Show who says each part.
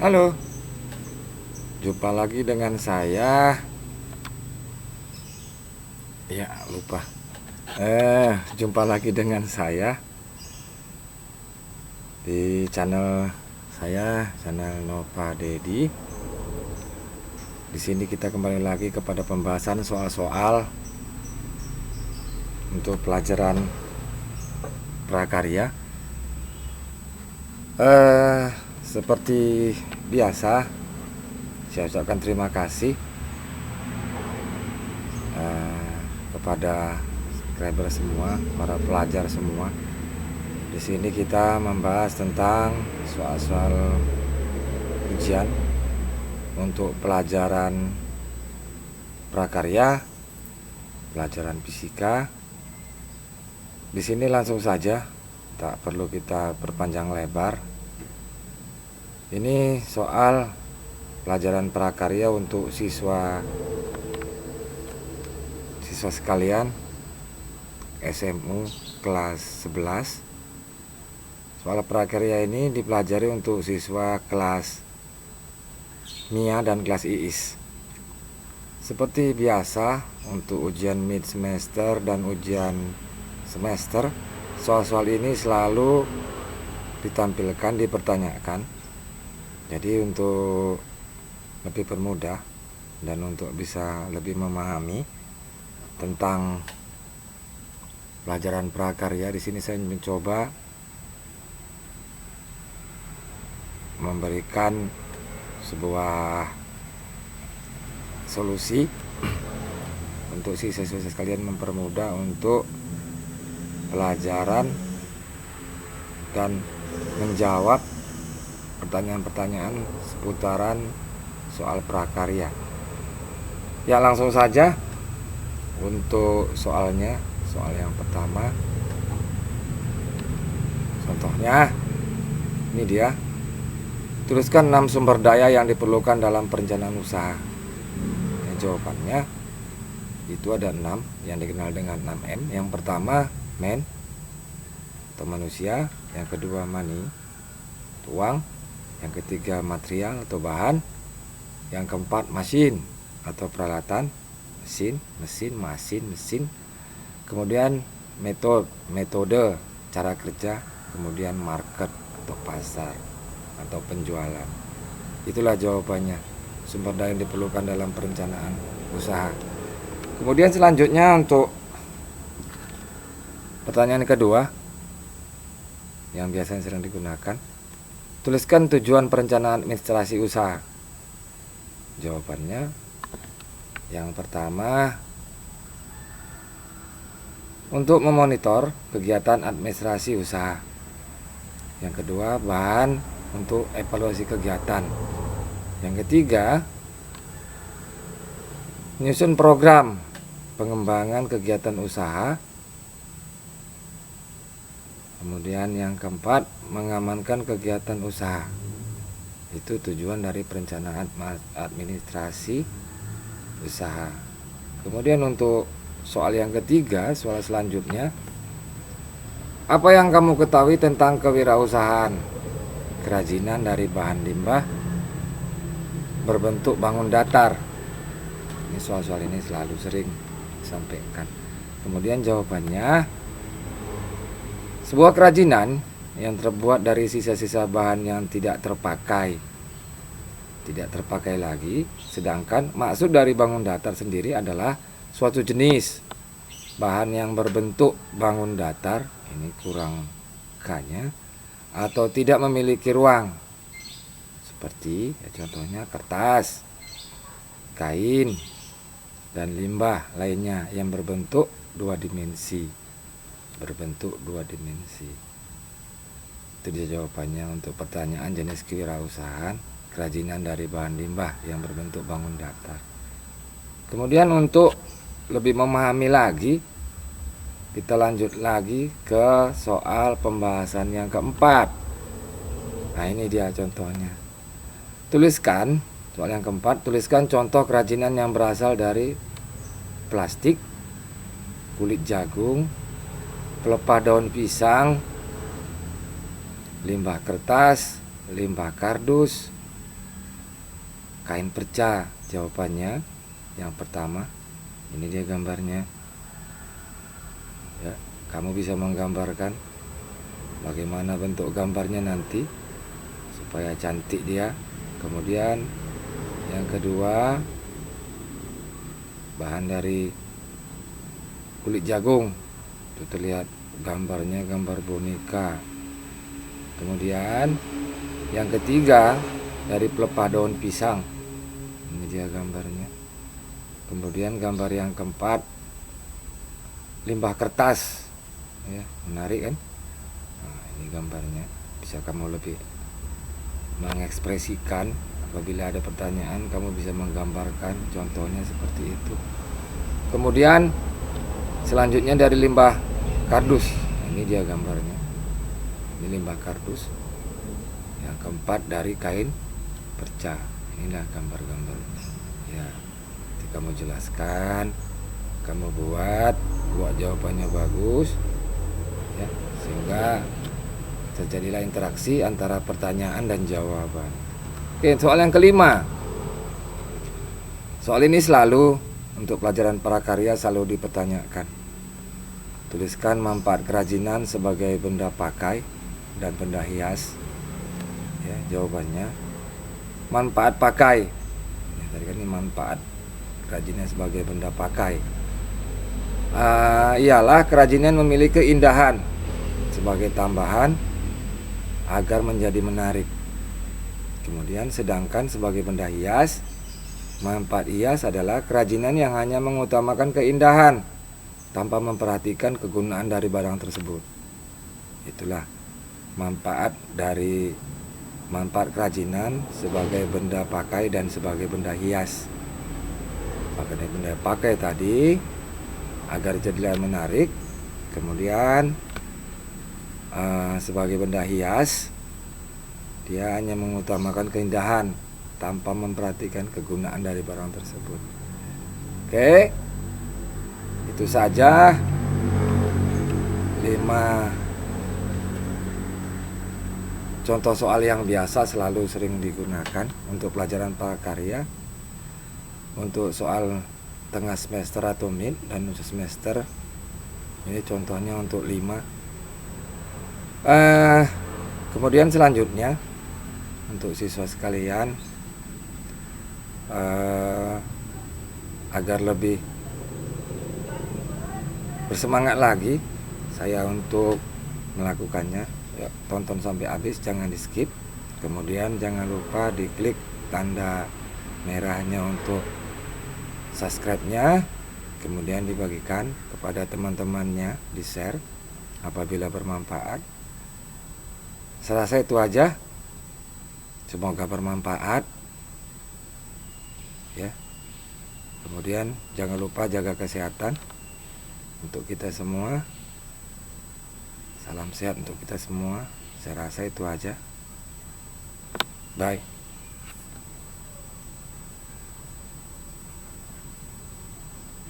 Speaker 1: Halo, jumpa lagi dengan saya. Ya, lupa. Jumpa lagi dengan saya di channel saya, channel Nova Dedi. Di sini kita kembali lagi kepada pembahasan soal-soal untuk pelajaran prakarya. Seperti biasa, saya ucapkan terima kasih kepada subscriber semua, para pelajar semua. Di sini kita membahas tentang soal-soal ujian untuk pelajaran prakarya, pelajaran fisika. Di sini langsung saja, tak perlu kita perpanjang lebar. Ini soal pelajaran prakarya untuk siswa sekalian SMU kelas 11. Soal prakarya ini dipelajari untuk siswa kelas MIA dan kelas IIS. Seperti biasa, untuk ujian mid semester dan ujian semester, soal-soal ini selalu ditampilkan, dipertanyakan. Jadi untuk lebih permudah dan untuk bisa lebih memahami tentang pelajaran prakarya, di sini saya mencoba memberikan sebuah solusi untuk siswa-siswa sekalian, mempermudah untuk pelajaran dan menjawab pertanyaan-pertanyaan seputaran soal prakarya. Ya, langsung saja untuk soalnya. Soal yang pertama, contohnya ini dia. Tuliskan 6 sumber daya yang diperlukan dalam perencanaan usaha. Jawabannya itu ada 6 yang dikenal dengan 6M. Yang pertama man atau manusia, yang kedua money, uang, yang ketiga material atau bahan, yang keempat mesin atau peralatan, mesin, kemudian metode cara kerja, kemudian market atau pasar atau penjualan. Itulah jawabannya, sumber daya yang diperlukan dalam perencanaan usaha. Kemudian selanjutnya untuk pertanyaan kedua yang biasanya sering digunakan, tuliskan tujuan perencanaan administrasi usaha. Jawabannya yang pertama, untuk memonitor kegiatan administrasi usaha. Yang kedua, bahan untuk evaluasi kegiatan. Yang ketiga, menyusun program pengembangan kegiatan usaha. Kemudian yang keempat, mengamankan kegiatan usaha. Itu tujuan dari perencanaan administrasi usaha. Kemudian untuk soal yang ketiga, soal selanjutnya, apa yang kamu ketahui tentang kewirausahaan? Kerajinan dari bahan limbah berbentuk bangun datar. Ini soal-soal ini selalu sering disampaikan. Kemudian jawabannya, sebuah kerajinan yang terbuat dari sisa-sisa bahan yang tidak terpakai lagi. Sedangkan maksud dari bangun datar sendiri adalah suatu jenis bahan yang berbentuk bangun datar, ini kurang K-nya, atau tidak memiliki ruang, seperti contohnya kertas, kain, dan limbah lainnya yang berbentuk dua dimensi. Itu dia jawabannya untuk pertanyaan jenis kewirausahaan, kerajinan dari bahan limbah yang berbentuk bangun datar. Kemudian untuk lebih memahami lagi, kita lanjut lagi ke soal pembahasan yang keempat. Nah, ini dia contohnya. Tuliskan, soal yang keempat, tuliskan contoh kerajinan yang berasal dari plastik, kulit jagung, pelepah daun pisang, limbah kertas, limbah kardus, kain perca. Jawabannya yang pertama, ini dia gambarnya ya. Kamu bisa menggambarkan bagaimana bentuk gambarnya nanti supaya cantik dia. Kemudian yang kedua, bahan dari kulit jagung, itu terlihat gambarnya, gambar boneka. Kemudian yang ketiga, dari pelepah daun pisang, ini dia gambarnya. Kemudian gambar yang keempat, limbah kertas ya, menarik kan. Nah, ini gambarnya, bisa kamu lebih mengekspresikan. Apabila ada pertanyaan, kamu bisa menggambarkan contohnya seperti itu. Kemudian selanjutnya dari limbah kardus, ini dia gambarnya, ini limbah kardus. Yang keempat dari kain perca, inilah gambar-gambarnya ya. Nanti kamu jelaskan, kamu buat jawabannya bagus ya, sehingga terjadilah interaksi antara pertanyaan dan jawaban. Oke, soal yang kelima. Soal ini selalu untuk pelajaran prakarya selalu dipertanyakan. Tuliskan manfaat kerajinan sebagai benda pakai dan benda hias. Ya, jawabannya manfaat pakai. Ya, tadi kan ini manfaat kerajinan sebagai benda pakai. Ialah kerajinan memiliki keindahan sebagai tambahan agar menjadi menarik. Kemudian sedangkan sebagai benda hias, manfaat hias adalah kerajinan yang hanya mengutamakan keindahan tanpa memperhatikan kegunaan dari barang tersebut. Itulah manfaat dari manfaat kerajinan sebagai benda pakai dan sebagai benda hias. Maka benda pakai tadi agar jadilah menarik. Kemudian sebagai benda hias, dia hanya mengutamakan keindahan tanpa memperhatikan kegunaan dari barang tersebut. Oke, itu saja 5 contoh soal yang biasa selalu sering digunakan untuk pelajaran prakarya. Untuk soal tengah semester atau mid dan untuk semester, ini contohnya untuk 5. Kemudian selanjutnya untuk siswa sekalian, agar lebih bersemangat lagi saya untuk melakukannya, ya, tonton sampai habis, jangan di skip. Kemudian jangan lupa diklik tanda merahnya untuk subscribe-nya, kemudian dibagikan kepada teman-temannya, di share apabila bermanfaat. Saya rasa itu aja, semoga bermanfaat ya. Kemudian jangan lupa jaga kesehatan untuk kita semua. Salam sehat untuk kita semua. Saya rasa itu aja. Bye.